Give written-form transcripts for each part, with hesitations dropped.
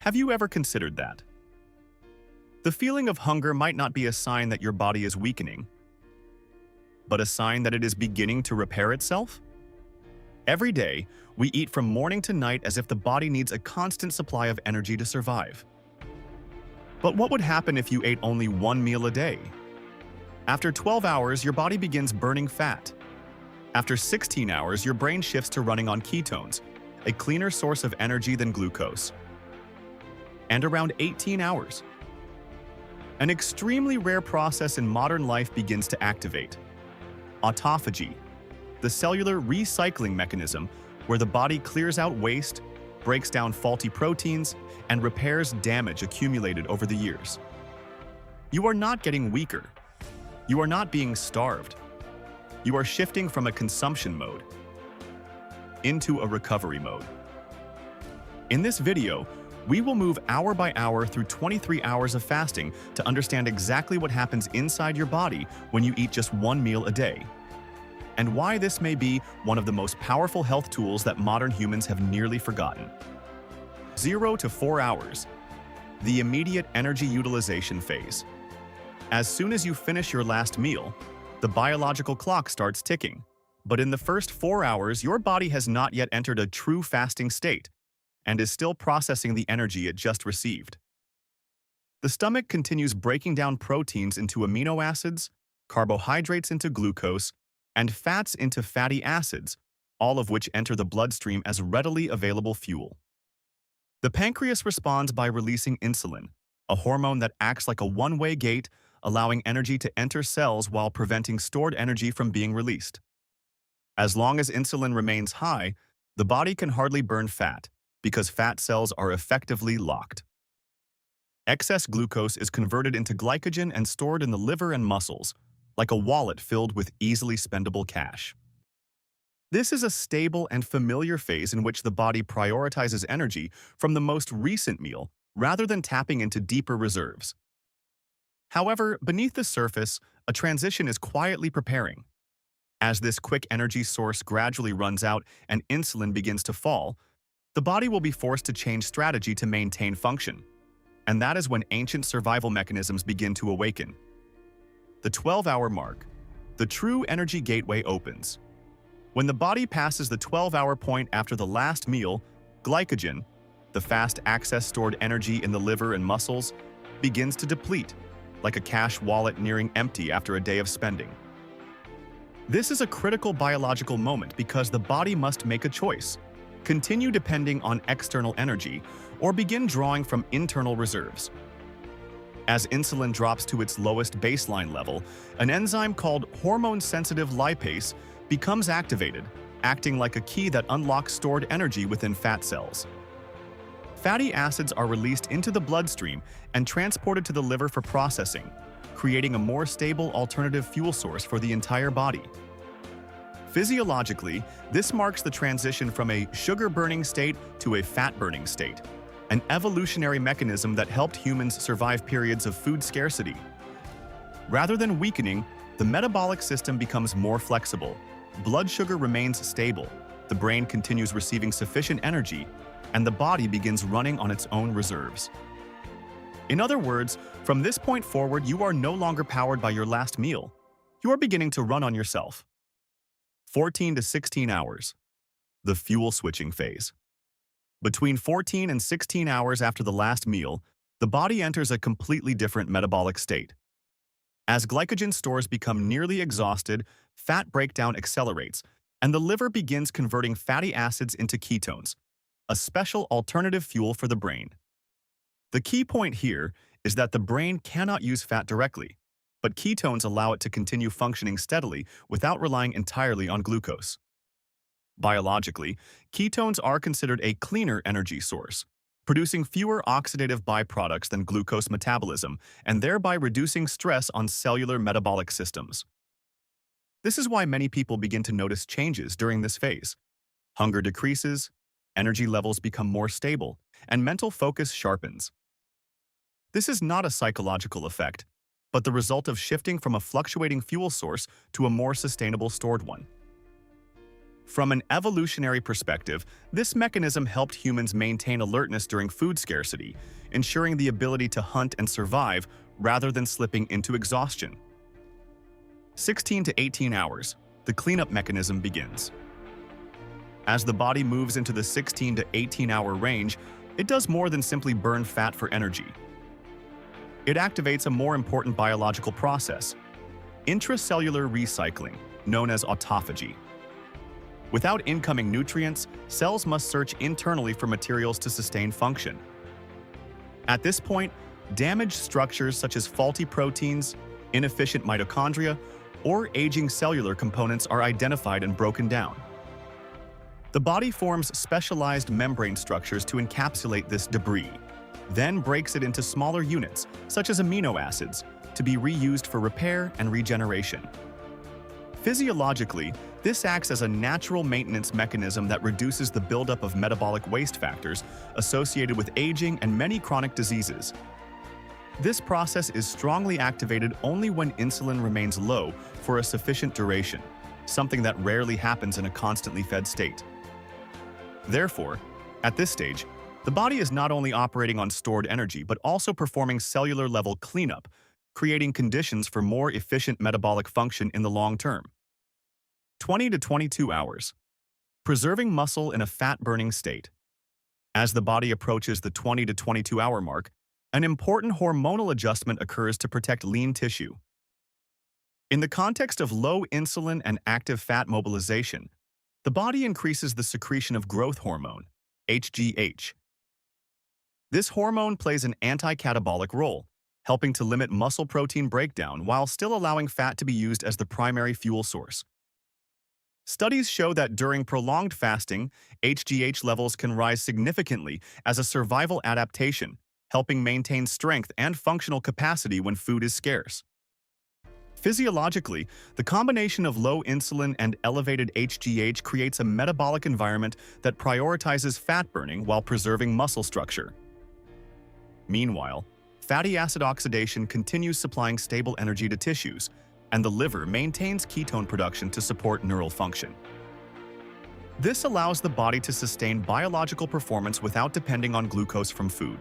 Have you ever considered that? The feeling of hunger might not be a sign that your body is weakening, but a sign that it is beginning to repair itself? Every day, we eat from morning to night as if the body needs a constant supply of energy to survive. But what would happen if you ate only one meal a day? After 12 hours, your body begins burning fat. After 16 hours, your brain shifts to running on ketones, a cleaner source of energy than glucose. And around 18 hours, an extremely rare process in modern life begins to activate: autophagy, the cellular recycling mechanism where the body clears out waste, breaks down faulty proteins, and repairs damage accumulated over the years. You are not getting weaker. You are not being starved. You are shifting from a consumption mode into a recovery mode. In this video, we will move hour by hour through 23 hours of fasting to understand exactly what happens inside your body when you eat just one meal a day, and why this may be one of the most powerful health tools that modern humans have nearly forgotten. 0 to 4 hours, the immediate energy utilization phase. As soon as you finish your last meal, the biological clock starts ticking. But in the first 4 hours, your body has not yet entered a true fasting state and is still processing the energy it just received. The stomach continues breaking down proteins into amino acids, carbohydrates into glucose, and fats into fatty acids, all of which enter the bloodstream as readily available fuel. The pancreas responds by releasing insulin, a hormone that acts like a one-way gate, allowing energy to enter cells while preventing stored energy from being released. As long as insulin remains high, the body can hardly burn fat, because fat cells are effectively locked. Excess glucose is converted into glycogen and stored in the liver and muscles, like a wallet filled with easily spendable cash. This is a stable and familiar phase in which the body prioritizes energy from the most recent meal rather than tapping into deeper reserves. However, beneath the surface, a transition is quietly preparing. As this quick energy source gradually runs out and insulin begins to fall, the body will be forced to change strategy to maintain function. And that is when ancient survival mechanisms begin to awaken. The 12-hour mark, the true energy gateway opens. When the body passes the 12-hour point after the last meal, glycogen, the fast access stored energy in the liver and muscles, begins to deplete, like a cash wallet nearing empty after a day of spending. This is a critical biological moment because the body must make a choice: continue depending on external energy, or begin drawing from internal reserves. As insulin drops to its lowest baseline level, an enzyme called hormone-sensitive lipase becomes activated, acting like a key that unlocks stored energy within fat cells. Fatty acids are released into the bloodstream and transported to the liver for processing, creating a more stable alternative fuel source for the entire body. Physiologically, this marks the transition from a sugar-burning state to a fat-burning state, an evolutionary mechanism that helped humans survive periods of food scarcity. Rather than weakening, the metabolic system becomes more flexible. Blood sugar remains stable, the brain continues receiving sufficient energy, and the body begins running on its own reserves. In other words, from this point forward, you are no longer powered by your last meal. You are beginning to run on yourself. 14 to 16 hours, the fuel switching phase. Between 14 and 16 hours after the last meal, the body enters a completely different metabolic state. As glycogen stores become nearly exhausted, fat breakdown accelerates, and the liver begins converting fatty acids into ketones, a special alternative fuel for the brain. The key point here is that the brain cannot use fat directly, but ketones allow it to continue functioning steadily without relying entirely on glucose. Biologically, ketones are considered a cleaner energy source, producing fewer oxidative byproducts than glucose metabolism and thereby reducing stress on cellular metabolic systems. This is why many people begin to notice changes during this phase. Hunger decreases, energy levels become more stable, and mental focus sharpens. This is not a psychological effect, but the result of shifting from a fluctuating fuel source to a more sustainable stored one. From an evolutionary perspective, this mechanism helped humans maintain alertness during food scarcity, ensuring the ability to hunt and survive rather than slipping into exhaustion. 16 to 18 hours, the cleanup mechanism begins. As the body moves into the 16 to 18-hour range, it does more than simply burn fat for energy. It activates a more important biological process, intracellular recycling, known as autophagy. Without incoming nutrients, cells must search internally for materials to sustain function. At this point, damaged structures such as faulty proteins, inefficient mitochondria, or aging cellular components are identified and broken down. The body forms specialized membrane structures to encapsulate this debris, then breaks it into smaller units, such as amino acids, to be reused for repair and regeneration. Physiologically, this acts as a natural maintenance mechanism that reduces the buildup of metabolic waste factors associated with aging and many chronic diseases. This process is strongly activated only when insulin remains low for a sufficient duration, something that rarely happens in a constantly fed state. Therefore, at this stage, the body is not only operating on stored energy but also performing cellular-level cleanup, creating conditions for more efficient metabolic function in the long term. 20 to 22 hours. Preserving muscle in a fat-burning state. As the body approaches the 20 to 22-hour mark, an important hormonal adjustment occurs to protect lean tissue. In the context of low insulin and active fat mobilization, the body increases the secretion of growth hormone, HGH. This hormone plays an anti-catabolic role, helping to limit muscle protein breakdown while still allowing fat to be used as the primary fuel source. Studies show that during prolonged fasting, HGH levels can rise significantly as a survival adaptation, helping maintain strength and functional capacity when food is scarce. Physiologically, the combination of low insulin and elevated HGH creates a metabolic environment that prioritizes fat burning while preserving muscle structure. Meanwhile, fatty acid oxidation continues supplying stable energy to tissues, and the liver maintains ketone production to support neural function. This allows the body to sustain biological performance without depending on glucose from food.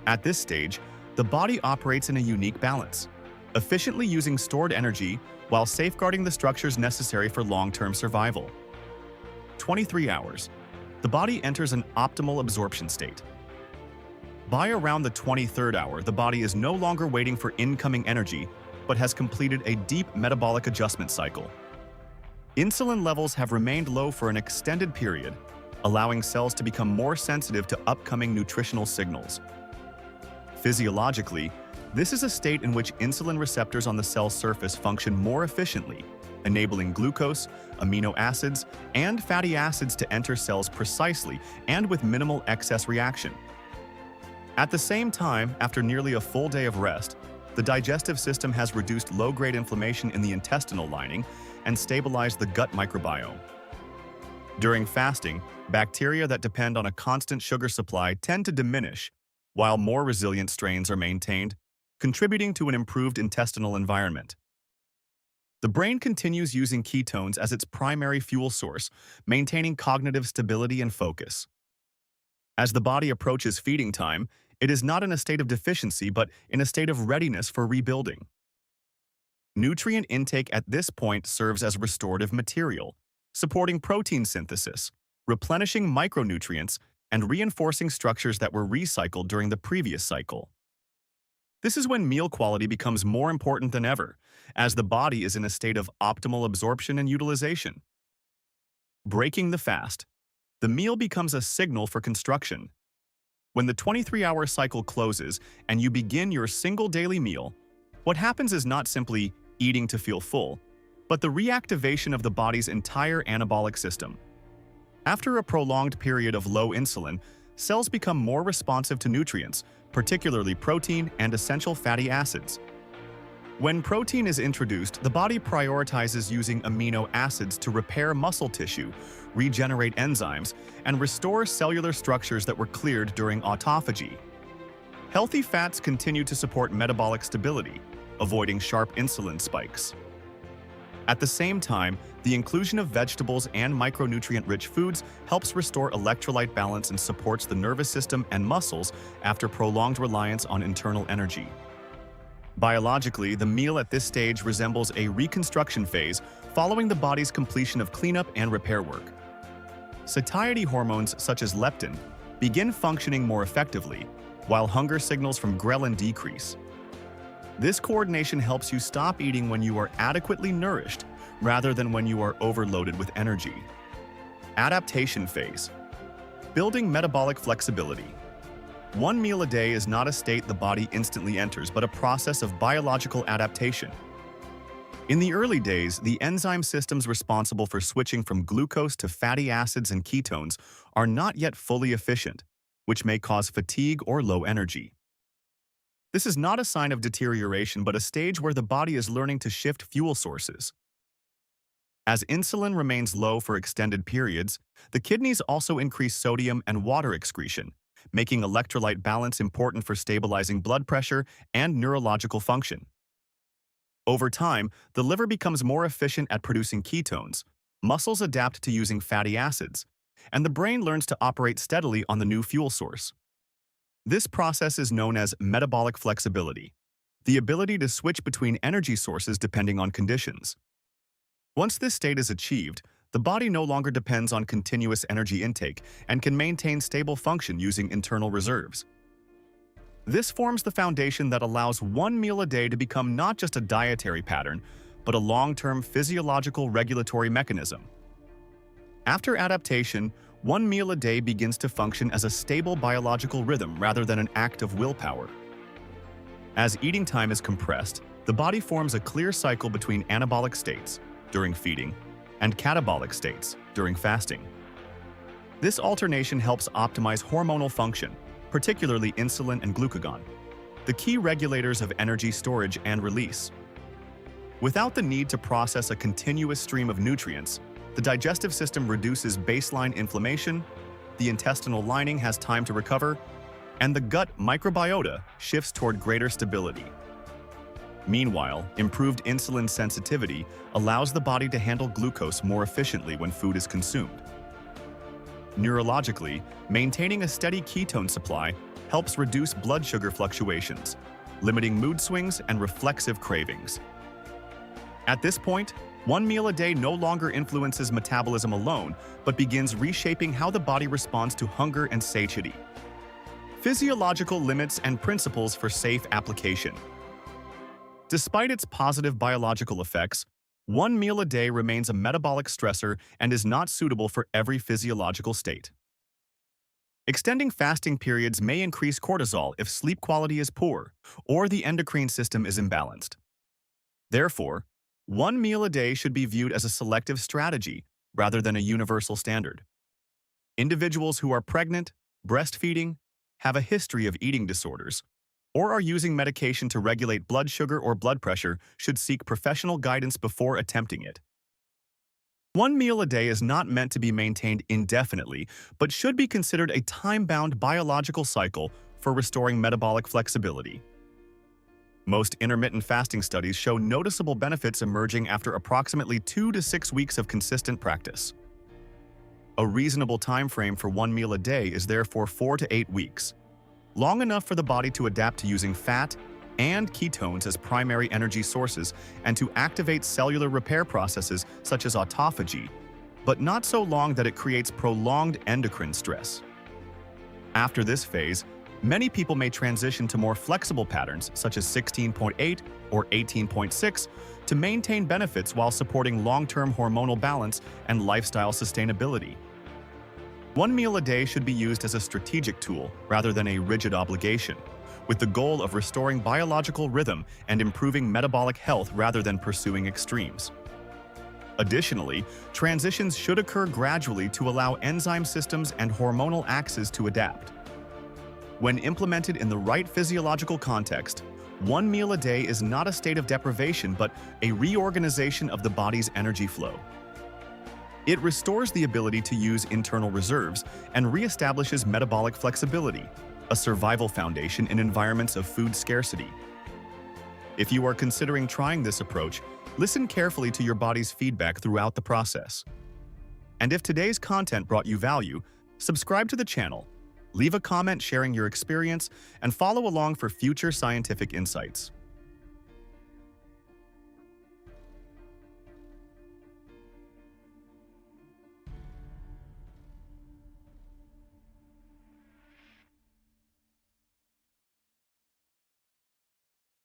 At this stage, the body operates in a unique balance, efficiently using stored energy while safeguarding the structures necessary for long-term survival. 23 hours. The body enters an optimal absorption state. By around the 23rd hour, the body is no longer waiting for incoming energy, but has completed a deep metabolic adjustment cycle. Insulin levels have remained low for an extended period, allowing cells to become more sensitive to upcoming nutritional signals. Physiologically, this is a state in which insulin receptors on the cell surface function more efficiently, enabling glucose, amino acids, and fatty acids to enter cells precisely and with minimal excess reaction. At the same time, after nearly a full day of rest, the digestive system has reduced low-grade inflammation in the intestinal lining and stabilized the gut microbiome. During fasting, bacteria that depend on a constant sugar supply tend to diminish, while more resilient strains are maintained, contributing to an improved intestinal environment. The brain continues using ketones as its primary fuel source, maintaining cognitive stability and focus. As the body approaches feeding time, it is not in a state of deficiency but in a state of readiness for rebuilding. Nutrient intake at this point serves as restorative material, supporting protein synthesis, replenishing micronutrients, and reinforcing structures that were recycled during the previous cycle. This is when meal quality becomes more important than ever, as the body is in a state of optimal absorption and utilization. Breaking the fast. The meal becomes a signal for construction. When the 23-hour cycle closes and you begin your single daily meal, what happens is not simply eating to feel full, but the reactivation of the body's entire anabolic system. After a prolonged period of low insulin, cells become more responsive to nutrients, particularly protein and essential fatty acids. When protein is introduced, the body prioritizes using amino acids to repair muscle tissue, regenerate enzymes, and restore cellular structures that were cleared during autophagy. Healthy fats continue to support metabolic stability, avoiding sharp insulin spikes. At the same time, the inclusion of vegetables and micronutrient-rich foods helps restore electrolyte balance and supports the nervous system and muscles after prolonged reliance on internal energy. Biologically, the meal at this stage resembles a reconstruction phase following the body's completion of cleanup and repair work. Satiety hormones such as leptin begin functioning more effectively, while hunger signals from ghrelin decrease. This coordination helps you stop eating when you are adequately nourished rather than when you are overloaded with energy. Adaptation phase. Building metabolic flexibility. One meal a day is not a state the body instantly enters, but a process of biological adaptation. In the early days, the enzyme systems responsible for switching from glucose to fatty acids and ketones are not yet fully efficient, which may cause fatigue or low energy. This is not a sign of deterioration, but a stage where the body is learning to shift fuel sources. As insulin remains low for extended periods, the kidneys also increase sodium and water excretion, making electrolyte balance important for stabilizing blood pressure and neurological function. Over time, the liver becomes more efficient at producing ketones, muscles adapt to using fatty acids, and the brain learns to operate steadily on the new fuel source. This process is known as metabolic flexibility, the ability to switch between energy sources depending on conditions. Once this state is achieved, the body no longer depends on continuous energy intake and can maintain stable function using internal reserves. This forms the foundation that allows one meal a day to become not just a dietary pattern, but a long-term physiological regulatory mechanism. After adaptation, one meal a day begins to function as a stable biological rhythm rather than an act of willpower. As eating time is compressed, the body forms a clear cycle between anabolic states, during feeding, and catabolic states, during fasting. This alternation helps optimize hormonal function, particularly insulin and glucagon, the key regulators of energy storage and release. Without the need to process a continuous stream of nutrients, the digestive system reduces baseline inflammation, the intestinal lining has time to recover, and the gut microbiota shifts toward greater stability. Meanwhile, improved insulin sensitivity allows the body to handle glucose more efficiently when food is consumed. Neurologically, maintaining a steady ketone supply helps reduce blood sugar fluctuations, limiting mood swings and reflexive cravings. At this point, one meal a day no longer influences metabolism alone, but begins reshaping how the body responds to hunger and satiety. Physiological limits and principles for safe application. Despite its positive biological effects, one meal a day remains a metabolic stressor and is not suitable for every physiological state. Extending fasting periods may increase cortisol if sleep quality is poor or the endocrine system is imbalanced. Therefore, one meal a day should be viewed as a selective strategy rather than a universal standard. Individuals who are pregnant, breastfeeding, have a history of eating disorders, or are using medication to regulate blood sugar or blood pressure should seek professional guidance before attempting it. One meal a day is not meant to be maintained indefinitely, but should be considered a time-bound biological cycle for restoring metabolic flexibility. Most intermittent fasting studies show noticeable benefits emerging after approximately 2 to 6 weeks of consistent practice. A reasonable time frame for one meal a day is therefore 4 to 8 weeks, long enough for the body to adapt to using fat and ketones as primary energy sources and to activate cellular repair processes such as autophagy, but not so long that it creates prolonged endocrine stress. After this phase, many people may transition to more flexible patterns such as 16.8 or 18.6 to maintain benefits while supporting long-term hormonal balance and lifestyle sustainability. One meal a day should be used as a strategic tool rather than a rigid obligation, with the goal of restoring biological rhythm and improving metabolic health rather than pursuing extremes. Additionally, transitions should occur gradually to allow enzyme systems and hormonal axes to adapt. When implemented in the right physiological context, one meal a day is not a state of deprivation but a reorganization of the body's energy flow. It restores the ability to use internal reserves and reestablishes metabolic flexibility, a survival foundation in environments of food scarcity. If you are considering trying this approach, Listen carefully to your body's feedback throughout the process. And if today's content brought you value, subscribe to the channel, leave a comment sharing your experience, and follow along for future scientific insights.